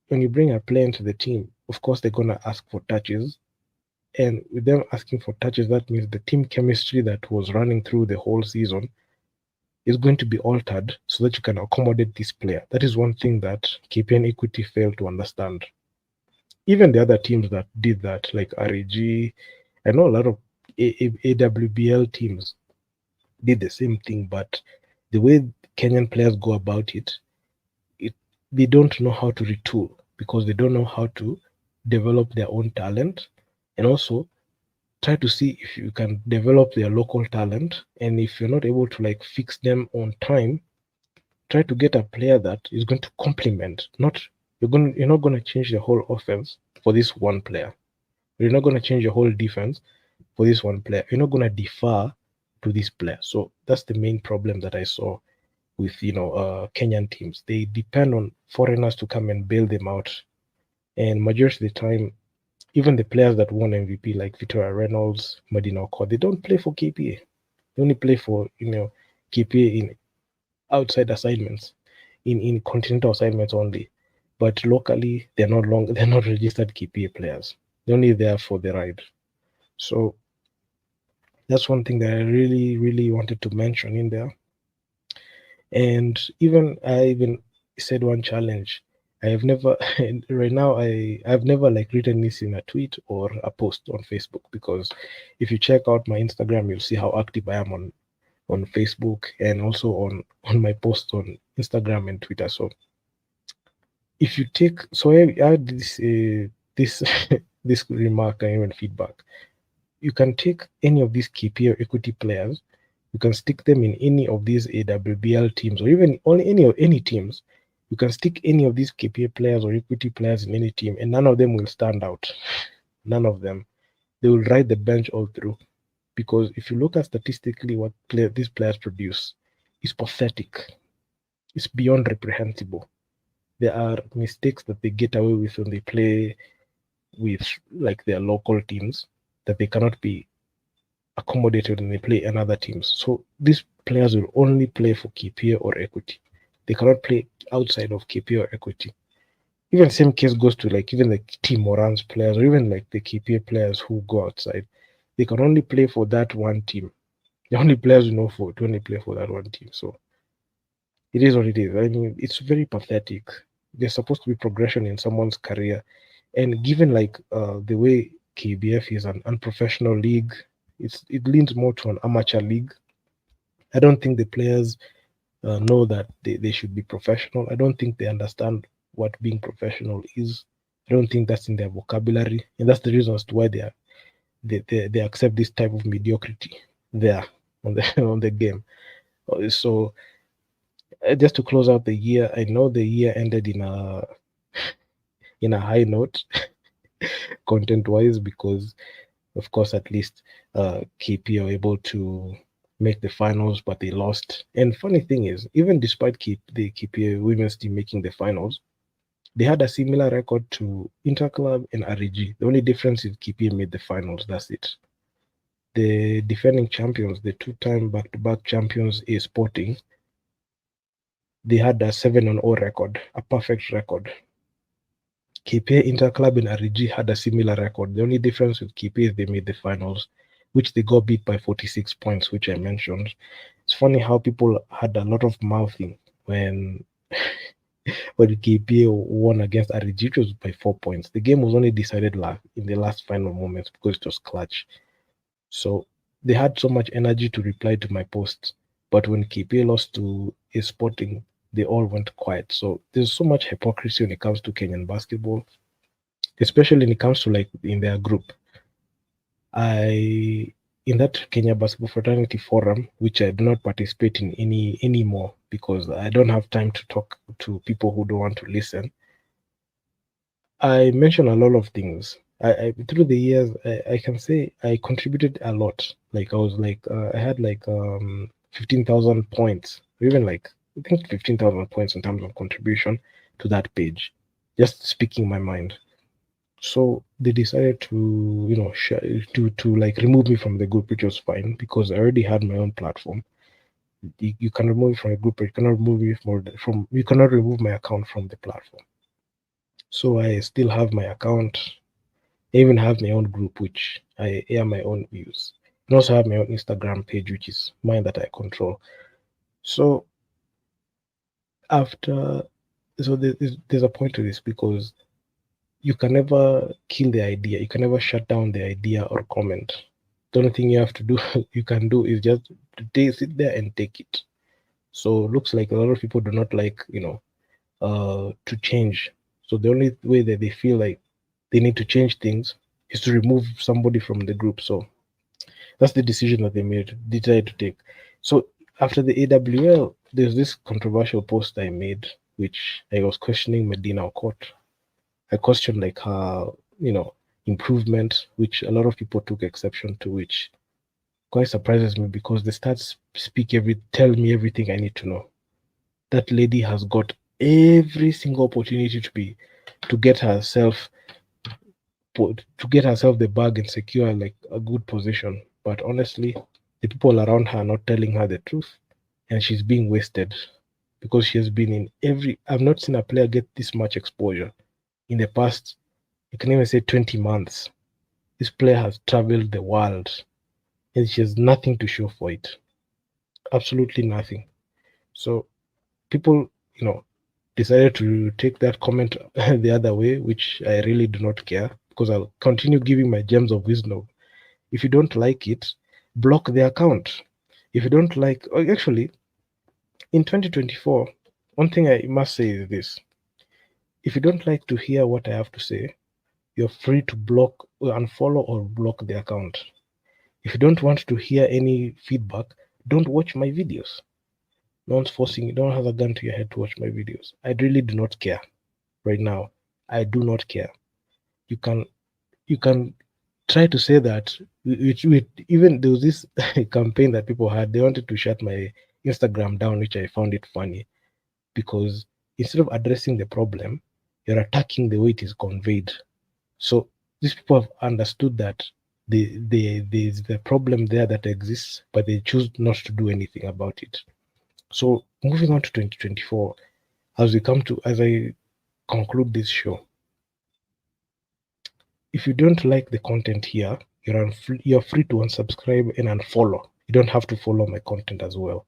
when you bring a player into the team, of course they're gonna ask for touches. And with them asking for touches, that means the team chemistry that was running through the whole season is going to be altered so that you can accommodate this player. That is one thing that KPN Equity failed to understand. Even the other teams that did that, like REG, I know a lot of AWBL teams did the same thing, but the way Kenyan players go about it they don't know how to retool because they don't know how to develop their own talent and also try to see if you can develop their local talent. And if you're not able to like fix them on time, try to get a player that is going to complement. Not you're not going to change the whole offense for this one player. You're not going to change your whole defense for this one player. You're not going to defer to this player. So that's the main problem that I saw with Kenyan teams. They depend on foreigners to come and bail them out, and majority of the time, even the players that won MVP like Victoria Reynolds, Medina Okor, they don't play for KPA. They only play for KPA in outside assignments, in continental assignments only. But locally, they're not registered KPA players. They're only there for the ride. So that's one thing that I really, really wanted to mention in there. And I even said one challenge. I have never right now I've never like written this in a tweet or a post on Facebook because if you check out my Instagram, you'll see how active I am on Facebook and also on my posts on Instagram and Twitter. So if you take so I had this this remark and even feedback. You can take any of these KP or equity players, you can stick them in any of these AWBL teams or even only any teams. You can stick any of these KPA players or equity players in any team, and none of them will stand out. None of them. They will ride the bench all through. Because if you look at statistically what these players produce, it's pathetic. It's beyond reprehensible. There are mistakes that they get away with when they play with like their local teams that they cannot be accommodated when they play in other teams. So these players will only play for KPA or equity. They cannot play outside of KPA or equity. Even same case goes to like even the Team Moran's players or even like the KPA players who go outside. They can only play for that one team. The only players you know for to only play for that one team. So it is what it is. I mean, it's very pathetic. There's supposed to be progression in someone's career, and given like the way KBF is an unprofessional league, it leans more to an amateur league. I don't think the players know that they should be professional. I don't think they understand what being professional is. I don't think that's in their vocabulary, and that's the reason as to why they accept this type of mediocrity there on the on the game. So just to close out the year, I know the year ended in a high note content wise because of course at least KP are able to make the finals, but they lost. And funny thing is, even despite the KP women's team making the finals, they had a similar record to Interclub and REG. The only difference is KP made the finals. That's it. The defending champions, the two-time back-to-back champions, is Sporting. They had a 7-0 record, a perfect record. KPA Interclub and REG had a similar record. The only difference with KPA is they made the finals, which they got beat by 46 points, which I mentioned. It's funny how people had a lot of mouthing when when KPA won against REG, it was by 4 points. The game was only decided in the last final moments because it was clutch. So they had so much energy to reply to my posts, but when KPA lost to a Sporting, they all went quiet. So there's so much hypocrisy when it comes to Kenyan basketball, especially when it comes to like in their group. In that Kenya Basketball Fraternity Forum, which I do not participate in anymore because I don't have time to talk to people who don't want to listen. I mentioned a lot of things. Through the years, I can say I contributed a lot. Like I was like I had like 15,000 points, or even like I think 15,000 points in terms of contribution to that page, just speaking my mind. So they decided to to like remove me from the group, which was fine because I already had my own platform. You can remove me from a group, but you cannot remove me from you cannot remove my account from the platform. So I still have my account. I even have my own group, which I air my own views. I also have my own Instagram page, which is mine that I control. So after, so there's a point to this because you can never kill the idea. You can never shut down the idea or comment. The only thing you have to do, you can do, is just sit there and take it. So it looks like a lot of people do not like, to change. So the only way that they feel like they need to change things is to remove somebody from the group. So that's the decision that they decided to take. So after the AWL, there's this controversial post I made, which I was questioning Medina Okot. I questioned like her, improvement, which a lot of people took exception to, which quite surprises me because the stats tell me everything I need to know. That lady has got every single opportunity to get herself the bag and secure like a good position. But honestly, the people around her are not telling her the truth, and she's being wasted because she has been in I've not seen a player get this much exposure in the past. You can even say 20 months. This player has traveled the world, and she has nothing to show for it. Absolutely nothing. So people, decided to take that comment the other way, which I really do not care because I'll continue giving my gems of wisdom. If you don't like it, block the account. If you don't like, actually, in 2024, one thing I must say is this. If you don't like to hear what I have to say, you're free to unfollow or block the account. If you don't want to hear any feedback, don't watch my videos. No one's forcing you. Don't have a gun to your head to watch my videos. I really do not care right now. I do not care. You can try to say that even there was this campaign that people had. They wanted to shut my Instagram down, which I found it funny because instead of addressing the problem, you're attacking the way it is conveyed. So these people have understood that there's the problem there that exists, but they choose not to do anything about it. So moving on to 2024, as I conclude this show, if you don't like the content here, you're free to unsubscribe and unfollow. You don't have to follow my content as well.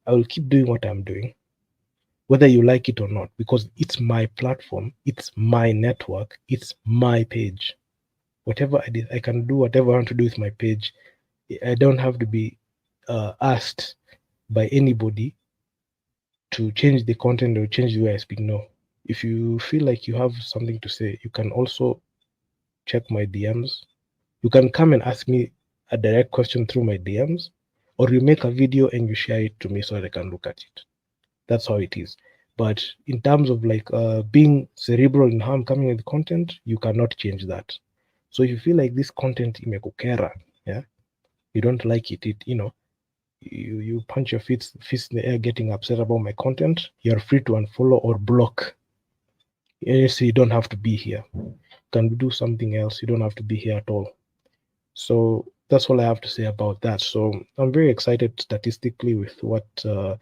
I will keep doing what I'm doing. whether you like it or not, because it's my platform, it's my network, it's my page. Whatever I did, I can do whatever I want to do with my page. I don't have to be asked by anybody to change the content or change the way I speak. No. If you feel like you have something to say, you can also check my DMs. You can come and ask me a direct question through my DMs, or you make a video and you share it to me so that I can look at it. That's how it is. But in terms of like being cerebral in how I'm coming with content, you cannot change that. So if you feel like this content imekukera, yeah, you don't like it, you punch your fist in the air getting upset about my content, you're free to unfollow or block. Yes, you don't have to be here. You can do something else. You don't have to be here at all. So that's all I have to say about that. So I'm very excited statistically with what the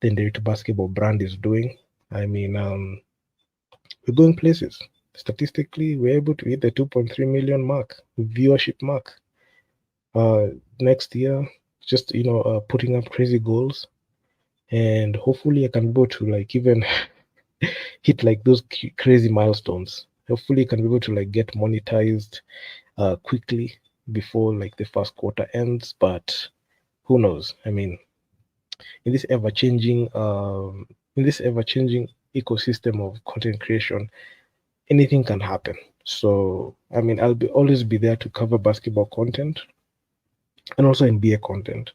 Nderitu basketball brand is doing. I mean, we're going places. Statistically, we're able to hit the 2.3 million mark, viewership mark. Next year, just putting up crazy goals, and hopefully I can go to like even hit like those crazy milestones. Hopefully, I can be able to like get monetized quickly before like the first quarter ends. But who knows? I mean, in this ever changing ecosystem of content creation, anything can happen. So I mean, I'll be always be there to cover basketball content and also NBA content.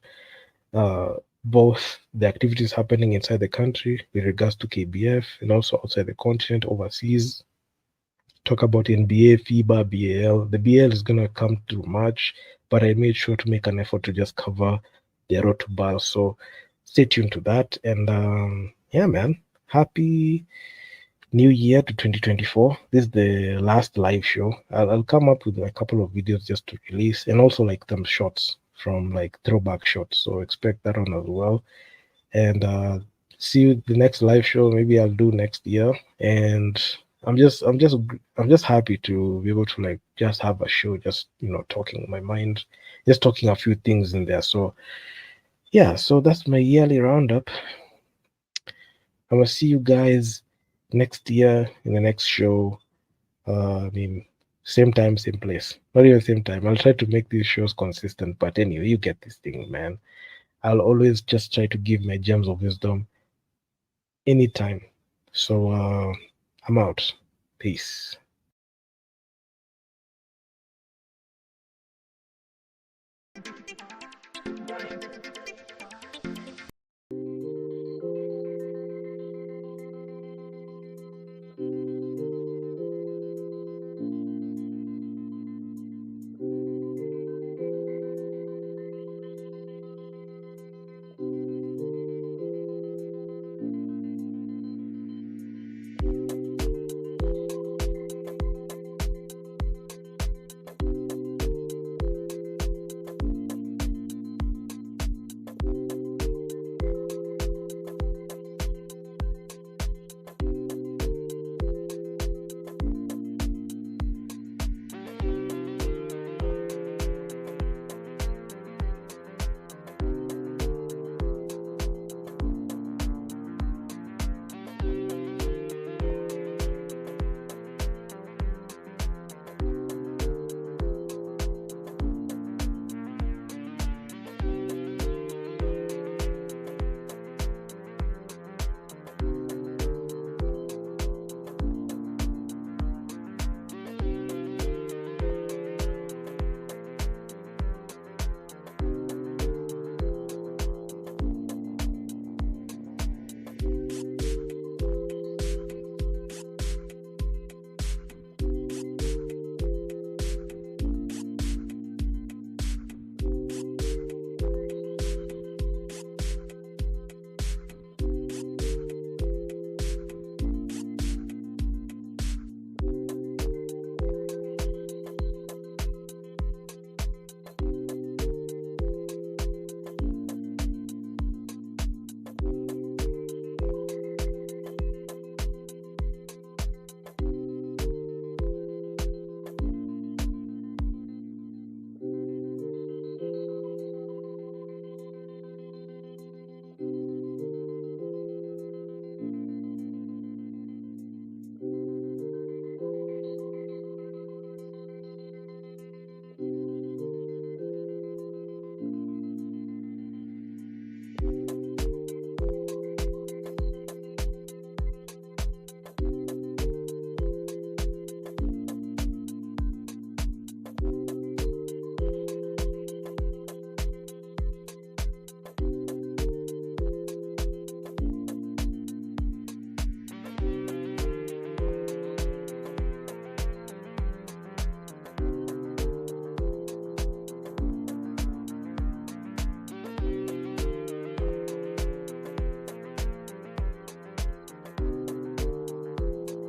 Both the activities happening inside the country with regards to KBF and also outside the continent, overseas. Talk about NBA, FIBA, BAL. The BAL is gonna come to March, but I made sure to make an effort to just cover the road to BAL. So stay tuned to that. And yeah, man, happy New Year to 2024. This is the last live show. I'll come up with a couple of videos just to release, and also like some shots from like throwback shots. So expect that one as well. And see you the next live show. Maybe I'll do next year. And I'm just happy to be able to like just have a show, just talking my mind, just talking a few things in there. So yeah, so that's my yearly roundup. I will see you guys next year in the next show. I mean, same time, same place. Not even same time. I'll try to make these shows consistent. But anyway, you get this thing, man. I'll always just try to give my gems of wisdom anytime. So I'm out. Peace.